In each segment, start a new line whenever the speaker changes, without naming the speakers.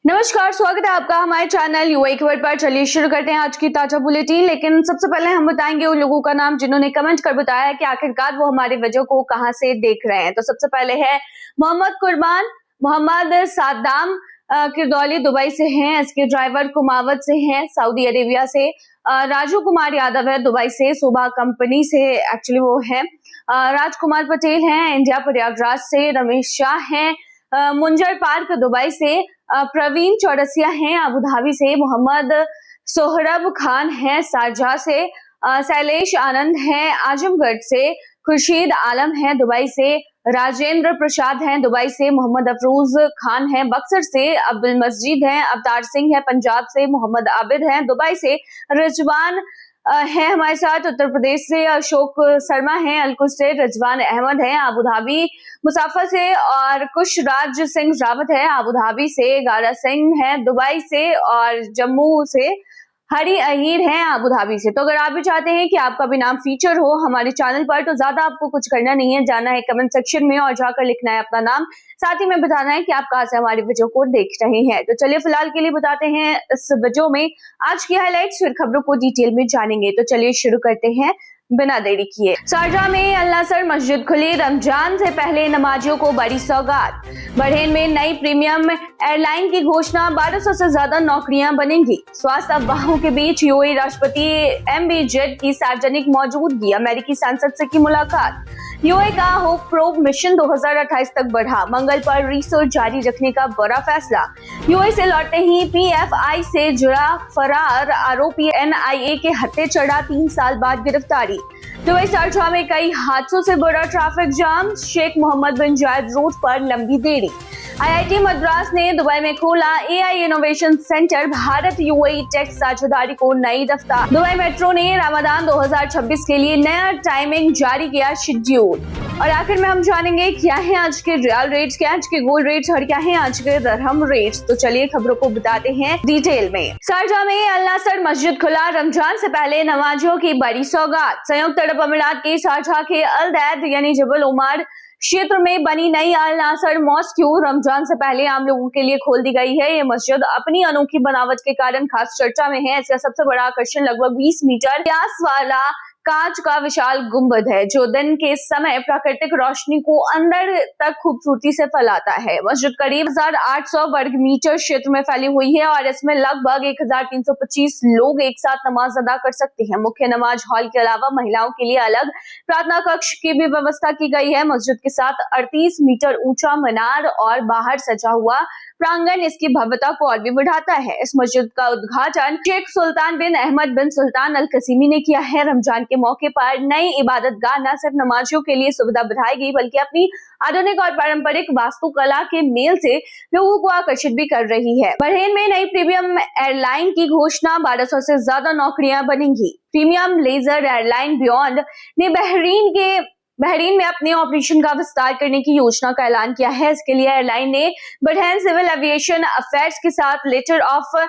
नमस्कार, स्वागत है आपका हमारे चैनल यूएई खबर पर। चलिए शुरू करते हैं आज की ताजा बुलेटिन। लेकिन सबसे पहले हम बताएंगे उन लोगों का नाम जिन्होंने कमेंट कर बताया है कि आखिरकार वो हमारे वीडियो को कहां से देख रहे हैं। तो सबसे पहले है मोहम्मद कुर्बान, मोहम्मद सादाम किरदौली दुबई से हैं, इसके ड्राइवर कुमावत से हैं, सऊदी अरेबिया से। राजू कुमार यादव है दुबई से, सुबह कंपनी से एक्चुअली वो है। राजकुमार पटेल हैं इंडिया प्रयागराज से। रमेश शाह हैं मुंजर पार्क दुबई से। प्रवीण चौरसिया हैं अबू धाबी से। मोहम्मद सोहरब खान हैं शारजाह से। शैलेश आनंद हैं आजमगढ़ से। खुर्शीद आलम हैं दुबई से। राजेंद्र प्रसाद हैं दुबई से। मोहम्मद अफरोज खान हैं बक्सर से। अब्दुल मस्जिद हैं। अवतार सिंह है पंजाब से। मोहम्मद आबिद हैं दुबई से। रिजवान है हमारे साथ उत्तर प्रदेश से। अशोक शर्मा हैं अलकुच से। रिजवान अहमद हैं अबू धाबी मुसाफर से। और कुश राज सिंह रावत है अबू धाबी से। गारा सिंह है दुबई से और जम्मू से। हरी अहीर हैं अबू धाबी से। तो अगर आप भी चाहते हैं कि आपका भी नाम फीचर हो हमारे चैनल पर, तो ज्यादा आपको कुछ करना नहीं है, जाना है कमेंट सेक्शन में और जाकर लिखना है अपना नाम, साथ ही में बताना है कि आप कहां से हमारी वीडियो को देख रहे हैं। तो चलिए फिलहाल के लिए बताते हैं इस वीडियो में आज की हाइलाइट्स, फिर खबरों को डिटेल में जानेंगे। तो चलिए शुरू करते हैं बिना देरी किए। शारजाह में अल नसर मस्जिद खुली, रमजान से पहले नमाजियों को बड़ी सौगात। बहरीन में नई प्रीमियम एयरलाइन की घोषणा, 1200 से ज्यादा नौकरियां बनेंगी। स्वास्थ्य अफवाहों के बीच यूएई राष्ट्रपति एमबीजेड की सार्वजनिक मौजूदगी, अमेरिकी सांसद से की मुलाकात। यूएई का होप प्रोब मिशन 2028 तक बढ़ा, मंगल पर रिसर्च जारी रखने का बड़ा फैसला। यूएई से लौटते ही पीएफआई से जुड़ा फरार आरोपी एनआईए के हत्थे चढ़ा, 3 साल बाद गिरफ्तारी। दुबई शारजाह में कई हादसों से बड़ा ट्रैफिक जाम, शेख मोहम्मद बिन जायद रोड पर लंबी देरी। आईआईटी मद्रास ने दुबई में खोला AI innovation centre, Bharat UAE tech साझेदारी को नई रफ्तार। दुबई मेट्रो ने रमजान 2026 के लिए नया टाइमिंग जारी किया शेड्यूल। और आखिर में हम जानेंगे क्या है आज के रियल रेट्स, क्या आज के गोल्ड रेट्स और क्या है आज के दरहम रेट्स। तो चलिए खबरों को बताते हैं डिटेल में। शारजाह में अल नसर मस्जिद खुला, रमजान से पहले नमाजियों की बड़ी सौगात। संयुक्त अरब अमीरात के शारजाह के अल दैद यानी जबल उमर क्षेत्र में बनी नई अल नसर मॉस्क रमजान से पहले आम लोगों के लिए खोल दी गई है। ये मस्जिद अपनी अनोखी बनावट के कारण खास चर्चा में है। इसका सबसे बड़ा आकर्षण लगभग 20 मीटर व्यास वाला कांच का विशाल गुंबद है, जो दिन के समय प्राकृतिक रोशनी को अंदर तक खूबसूरती से फैलाता है। मस्जिद करीब 1800 वर्ग मीटर क्षेत्र में फैली हुई है और इसमें लगभग 1325 लोग एक साथ नमाज अदा कर सकते हैं। मुख्य नमाज हॉल के अलावा महिलाओं के लिए अलग प्रार्थना कक्ष की भी व्यवस्था की गई है। मस्जिद के साथ 38 मीटर ऊंचा मीनार और बाहर सजा हुआ प्रांगण इसकी भव्यता को और भी बढ़ाता है। इस मस्जिद का उद्घाटन शेख सुल्तान बिन अहमद बिन सुल्तान अल कसीमी ने किया है। रमजान के मौके पर नई इबादतगाह न सिर्फ नमाजियों के लिए सुविधा बढ़ाएगी, बल्कि अपनी आधुनिक और पारंपरिक वास्तुकला के मेल से लोगों को आकर्षित भी कर रही है। बहरीन में नई प्रीमियम एयरलाइन की घोषणा, 1200 से ज्यादा नौकरियां बनेंगी। प्रीमियम लेजर एयरलाइन बियॉन्ड ने बहरीन में अपने ऑपरेशन का विस्तार करने की योजना का ऐलान किया है। इसके लिए एयरलाइन ने बहरीन सिविल एविएशन अफेयर्स के साथ लेटर ऑफ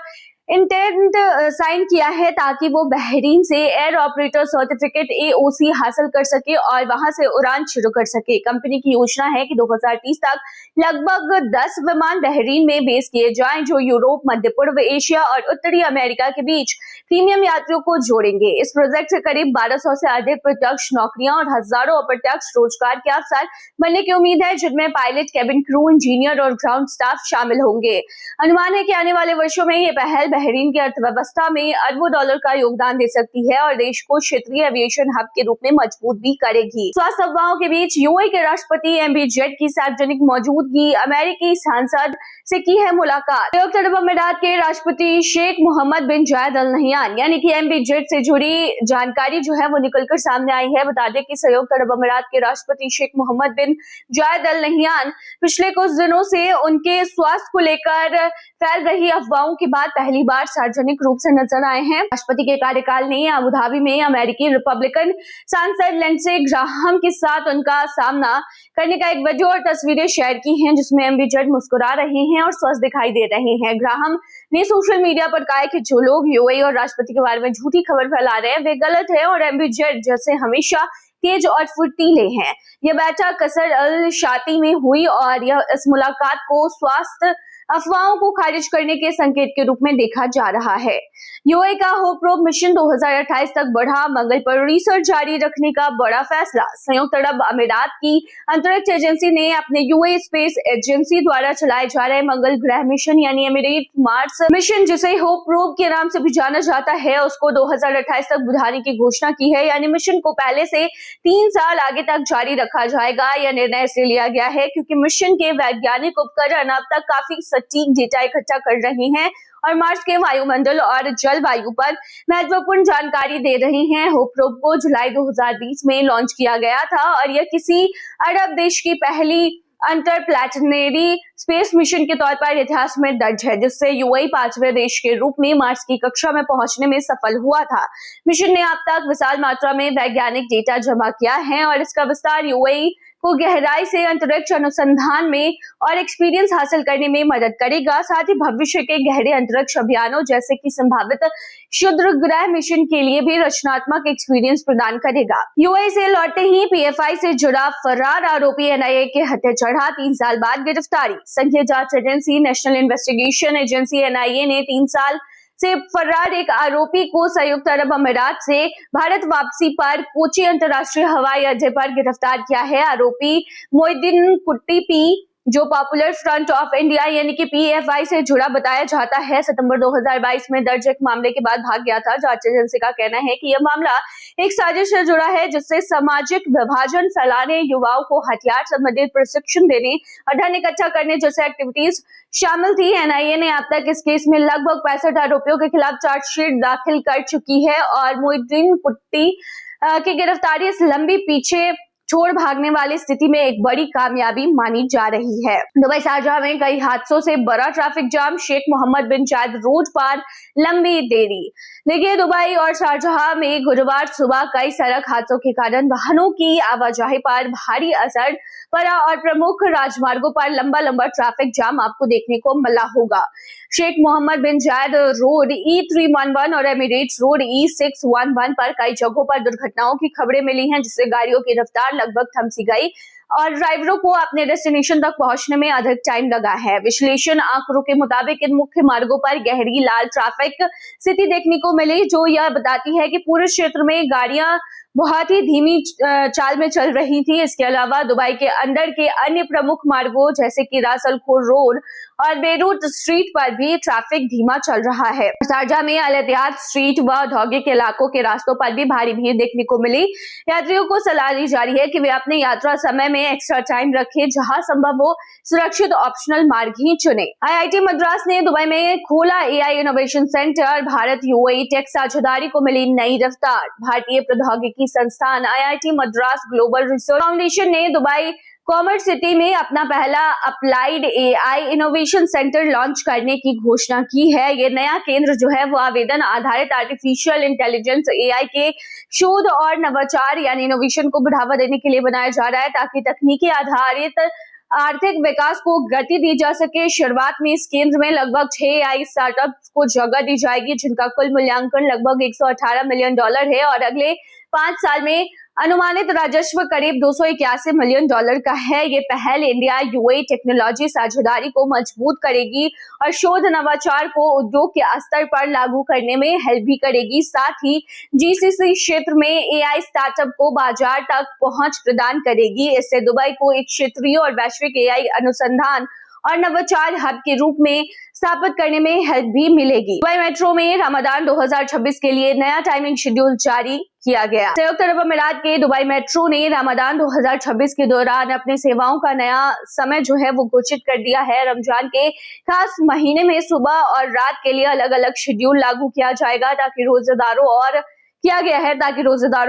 इंटेंट साइन किया है, ताकि वो बहरीन से एयर ऑपरेटर सर्टिफिकेट एओसी हासिल कर सके और वहां से उड़ान शुरू कर सके। कंपनी की योजना है कि 2030 तक लगभग 10 विमान बहरीन में बेस किए जाएं, जो यूरोप, मध्य पूर्व एशिया और उत्तरी अमेरिका के बीच प्रीमियम यात्रियों को जोड़ेंगे। इस प्रोजेक्ट से करीब 1200 से अधिक प्रत्यक्ष नौकरियां और हजारों अप्रत्यक्ष रोजगार के अवसर बनने की उम्मीद है, जिनमें पायलट, केबिन क्रू, इंजीनियर और ग्राउंड स्टाफ शामिल होंगे। अनुमान है कि आने वाले वर्षों में ये पहल बहरीन की अर्थव्यवस्था में अरबों डॉलर का योगदान दे सकती है और देश को क्षेत्रीय एविएशन हब के रूप में मजबूत भी करेगी। स्वास्थ्य अफवाहों के बीच यूएई के राष्ट्रपति एमबीजेड की सार्वजनिक मौजूदगी, अमेरिकी सांसद से की है मुलाकात। संयुक्त अरब अमीरात के राष्ट्रपति शेख मोहम्मद बिन जायद अल नहियान यानी कि एमबीजेड से जुड़ी जानकारी जो है वो निकलकर सामने आई है। बता दें कि संयुक्त अरब अमीरात के राष्ट्रपति शेख मोहम्मद बिन जायद अल नहियान पिछले कुछ दिनों से उनके स्वास्थ्य को लेकर फैल रही अफवाहों के बाद पहली बार सार्वजनिक रूप से नजर आए हैं। राष्ट्रपति के कार्यकाल ने अबू धाबी में अमेरिकी रिपब्लिकन सांसद लिंडसे ग्राहम के साथ उनका सामना करने का एक वीडियो और तस्वीरें शेयर की हैं, जिसमें एमबीजेड मुस्कुरा रहे हैं और स्वस्थ दिखाई दे रहे हैं। ग्राहम ने सोशल मीडिया पर कहा कि जो लोग यूएई और राष्ट्रपति के बारे में झूठी खबर फैला रहे हैं वे गलत है और एमबीजेड जैसे हमेशा तेज और फुर्तीले हैं। यह बैठक कसर अल शाती में हुई और इस मुलाकात को स्वास्थ्य अफवाहों को खारिज करने के संकेत के रूप में देखा जा रहा है। यूएई का होप प्रोब मिशन 2028 तक बढ़ा, मंगल पर रिसर्च जारी रखने का बड़ा फैसला। संयुक्त अरब अमीरात की अंतरिक्ष एजेंसी ने अपने यूएई स्पेस एजेंसी द्वारा चलाए जा रहे मंगल ग्रह मिशन यानी एमिरेट मार्स मिशन, जिसे होप प्रोब के नाम से भी जाना जाता है, उसको 2028 तक बढ़ाने की घोषणा की है। यानी मिशन को पहले से 3 साल आगे तक जारी रखा जाएगा। यह निर्णय इसलिए लिया गया है क्योंकि मिशन के वैज्ञानिक उपकरण अब तक काफी सटीक डेटा इकट्ठा कर रहे हैं और मार्स के वायुमंडल और जलवायु पर महत्वपूर्ण जानकारी दे रहे हैं। होप प्रोब को जुलाई 2020 में लॉन्च किया गया था और यह किसी अरब देश की पहली अंतरप्लैनेटरी स्पेस मिशन के तौर पर इतिहास में दर्ज है, जिससे यूएई 5वें देश के रूप में मार्स की कक्षा में पहुंचने में सफल हुआ था। मिशन ने अब तक विशाल मात्रा में वैज्ञानिक डेटा जमा किया है और इसका विस्तार यूएई को गहराई से अंतरिक्ष अनुसंधान में और एक्सपीरियंस हासिल करने में मदद करेगा। साथ ही भविष्य के गहरे अंतरिक्ष अभियानों जैसे कि संभावित क्षुद्र ग्रह मिशन के लिए भी रचनात्मक एक्सपीरियंस प्रदान करेगा। यूएई से लौटते ही पीएफआई से जुड़ा फरार आरोपी एनआईए के हत्या चढ़ा, 3 साल बाद गिरफ्तारी। संघीय जांच agency national investigation agency NIA ने 3 साल से फरार एक आरोपी को संयुक्त अरब अमीरात से भारत वापसी पर कोची अंतर्राष्ट्रीय हवाई अड्डे पर गिरफ्तार किया है। आरोपी मोइनुद्दीन कुट्टी पी, जो पॉपुलर फ्रंट ऑफ इंडिया यानी कि पीएफआई से जुड़ा बताया जाता है, सितंबर 2022 में दर्ज एक मामले के बाद भाग गया था। जांच एजेंसी का कहना है कि यह मामला एक साजिश से जुड़ा है जिससे सामाजिक विभाजन फैलाने, युवाओं को हथियार संबंधित प्रशिक्षण देने और धन इकट्ठा करने जैसे एक्टिविटीज शामिल थी। एनआईए ने अब तक इस केस में लगभग 65 आरोपियों के खिलाफ चार्जशीट दाखिल कर चुकी है और मोइनुद्दीन कुट्टी की गिरफ्तारी इस लंबी पीछे छोड़ भागने वाली स्थिति में एक बड़ी कामयाबी मानी जा रही है। दुबई शारजाह में कई हादसों से बड़ा ट्रैफिक जाम, शेख मोहम्मद बिन जायद रोड पर लंबी देरी। देखिए, दुबई और शारजाह में गुरुवार सुबह कई सड़क हादसों के कारण वाहनों की आवाजाही पर भारी असर पड़ा और प्रमुख राजमार्गों पर लंबा ट्रैफिक जाम आपको देखने को मिला होगा। शेख मोहम्मद बिन जायद रोड E311 और एमिरेट्स रोड E611 पर कई जगहों पर दुर्घटनाओं की खबरें मिली हैं, जिससे गाड़ियों की रफ्तार लगभग थम सी गई और ड्राइवरों को अपने डेस्टिनेशन तक पहुंचने में अधिक टाइम लगा है। विश्लेषण आंकड़ों के मुताबिक इन मुख्य मार्गों पर गहरी लाल ट्रैफिक स्थिति देखने को मिली, जो यह बताती है कि पूरे क्षेत्र में गाड़ियां बहुत ही धीमी चाल में चल रही थी। इसके अलावा दुबई के अंदर के अन्य प्रमुख मार्गों जैसे कि रास अल खोर रोड और बेरूट स्ट्रीट पर भी ट्रैफिक धीमा चल रहा है। शारजाह में अल इत्तेहाद स्ट्रीट व औद्योगिक इलाकों के रास्तों पर भी भारी भीड़ देखने को मिली। यात्रियों को सलाह दी जा रही है कि वे अपने यात्रा समय में एक्स्ट्रा टाइम रखें, जहां संभव हो सुरक्षित ऑप्शनल मार्ग ही चुने। आईआईटी मद्रास ने दुबई में खोला AI innovation centre, Bharat UAE tech साझेदारी को मिली नई रफ्तार। भारतीय प्रौद्योगिकी संस्थान IIT Madras global research foundation ने दुबई कॉमर्स सिटी में अपना पहला applied AI innovation centre launch करने की घोषणा की है। ये नया केंद्र जो है वो आवेदन आधारित आर्टिफिशियल इंटेलिजेंस एआई के शोध और नवाचार यानी इनोवेशन को बढ़ावा देने के लिए बनाया जा रहा है, ताकि तकनीकी आधारित आर्थिक विकास को गति दी जा सके। शुरुआत में इस केंद्र में लगभग 6 एआई स्टार्टअप्स को जगह दी जाएगी, जिनका कुल मूल्यांकन लगभग $118 मिलियन है और अगले 5 साल में अनुमानित राजस्व करीब $281 मिलियन का है। ये पहल इंडिया यूएई टेक्नोलॉजी साझेदारी को मजबूत करेगी और शोध नवाचार को उद्योग के स्तर पर लागू करने में हेल्प भी करेगी। साथ ही जीसीसी क्षेत्र में एआई स्टार्टअप को बाजार तक पहुंच प्रदान करेगी। इससे दुबई को एक क्षेत्रीय और वैश्विक एआई अनुसंधान और नवाचार हब के रूप में स्थापित करने में हेल्प भी मिलेगी। दुबई मेट्रो में रमजान 2026 के लिए नया टाइमिंग शेड्यूल जारी किया गया। संयुक्त अरब अमीरात के दुबई मेट्रो ने रमजान 2026 के दौरान अपने सेवाओं का नया समय जो है वो घोषित कर दिया है। रमजान के खास महीने में सुबह और रात के लिए अलग अलग शेड्यूल लागू किया जाएगा, ताकि रोजेदारों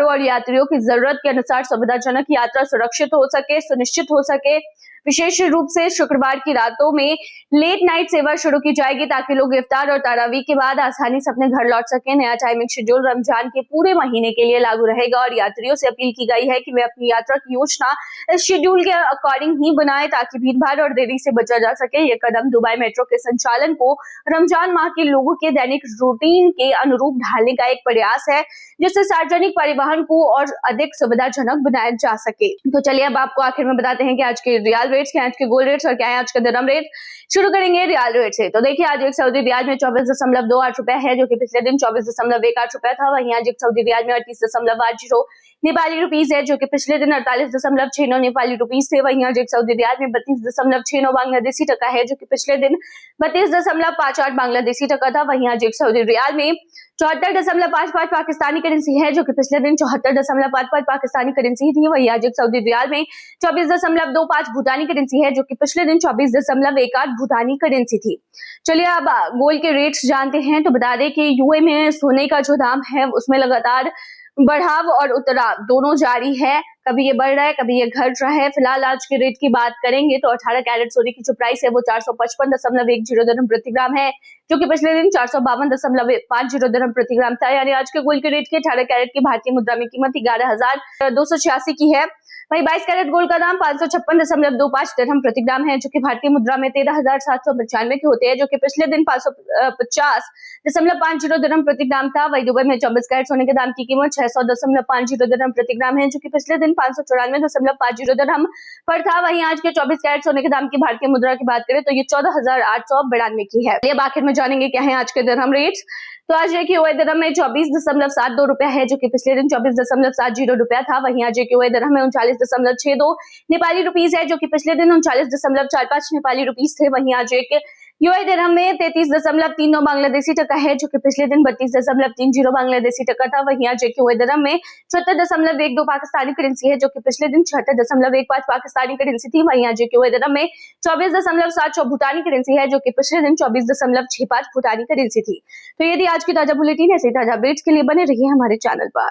और यात्रियों की जरूरत के अनुसार सुविधाजनक यात्रा सुनिश्चित हो सके। विशेष रूप से शुक्रवार की रातों में लेट नाइट सेवा शुरू की जाएगी, ताकि लोग इफ्तार और तरावी के बाद आसानी से अपने घर लौट सकें। नया टाइमिंग शेड्यूल रमजान के पूरे महीने के लिए लागू रहेगा और यात्रियों से अपील की गई है कि वे अपनी यात्रा की योजना इस शेड्यूल के अकॉर्डिंग ही बनाएं, ताकि भीड़भाड़ और देरी से बचा जा सके। यह कदम दुबई मेट्रो के संचालन को रमजान माह के लोगों के दैनिक रूटीन के अनुरूप ढालने का एक प्रयास है, जिससे सार्वजनिक परिवहन को और अधिक सुविधाजनक बनाया जा सके। तो चलिए अब आपको आखिर में बताते हैं कि आज के रियल रेट्स क्या है, आज के गोल्ड रेट्स और क्या है आज का दिरहम रेट। शुरू करेंगे रियाल रेट से। तो देखिए आज एक सऊदी रियाल में 24.28 रुपए है, जो कि पिछले दिन 24.18 रुपए था। वहीं आज एक सऊदी रियाल में 38.80 नेपाली रुपीज है, जो कि पिछले दिन 48.69 नेपाली रुपीज थे। वहीं आज एक सऊदी रियाल में 32.69 बांग्लादेशी टका है, जो कि पिछले दिन 32.58 बांग्लादेशी टका था। वहीं आज एक सऊदी रियाल में 74.55 पाकिस्तानी करेंसी है, जो कि पिछले दिन 74.55 पाकिस्तानी करेंसी थी। वहीं आज एक सऊदी रियाल में 24.25 भूटानी करेंसी है, जो कि पिछले दिन 24.18 भूटानी करेंसी थी। चलिए अब गोल्ड के रेट्स जानते हैं। तो बता दें कि यूए में सोने का जो दाम है उसमें लगातार बढ़ाव और उतराव दोनों जारी है। कभी ये बढ़ रहा है, कभी ये घट रहा है। फिलहाल आज के रेट की बात करेंगे तो 18 कैरेट सोने की जो प्राइस है वो 455.10 दिरहम प्रति ग्राम है, जो कि पिछले दिन 452.50 दिरहम प्रति ग्राम था। यानी आज के गोल्ड के रेट की 18 कैरेट की भारतीय मुद्रा में कीमत 11,286 की है। वहीं 22 कैरेट गोल्ड का दाम 556.25 दिरहम प्रति ग्राम है, जो कि भारतीय मुद्रा में 13,795 के होते हैं, जो कि पिछले दिन 550.50 दिरहम प्रति ग्राम था। वहीं दुबई में 24 कैरेट सोने के दाम की कीमत 600.50 दिरहम प्रति ग्राम है, जो कि पिछले दिन 594.50 दिरहम पर था। वहीं आज के 24 कैरेट सोने के दाम की भारतीय मुद्रा की बात करें तो ये 14,892 की है। अब आखिर में जानेंगे क्या है आज के दिरहम रेट्स। तो आज एक यूए दिरहम में 24.72 रुपया है, जो कि पिछले दिन 24.70 रुपया था। वहीं आज एक यूए दिरहम में 39.62 नेपाली रुपीज है, जो कि पिछले दिन 39.45 नेपाली रुपीज थे। वहीं आज एक यूए दिरहम में 33.39 बांग्लादेशी टका है, जो कि पिछले दिन 32.30 बांग्लादेशी टका था। वहीं आज एक यूए दिरहम में 76.12 पाकिस्तानी करेंसी है, जो कि पिछले दिन 76.15 पाकिस्तानी करेंसी थी। वहीं आज एक यूए दिरहम में 24.76 भूटानी करेंसी है, जो कि पिछले दिन 24.65 भूटानी करेंसी थी। तो ये थी आज की ताजा बुलेटिन। ऐसे ताजा अपडेट्स के लिए बने रहिए हमारे चैनल पर।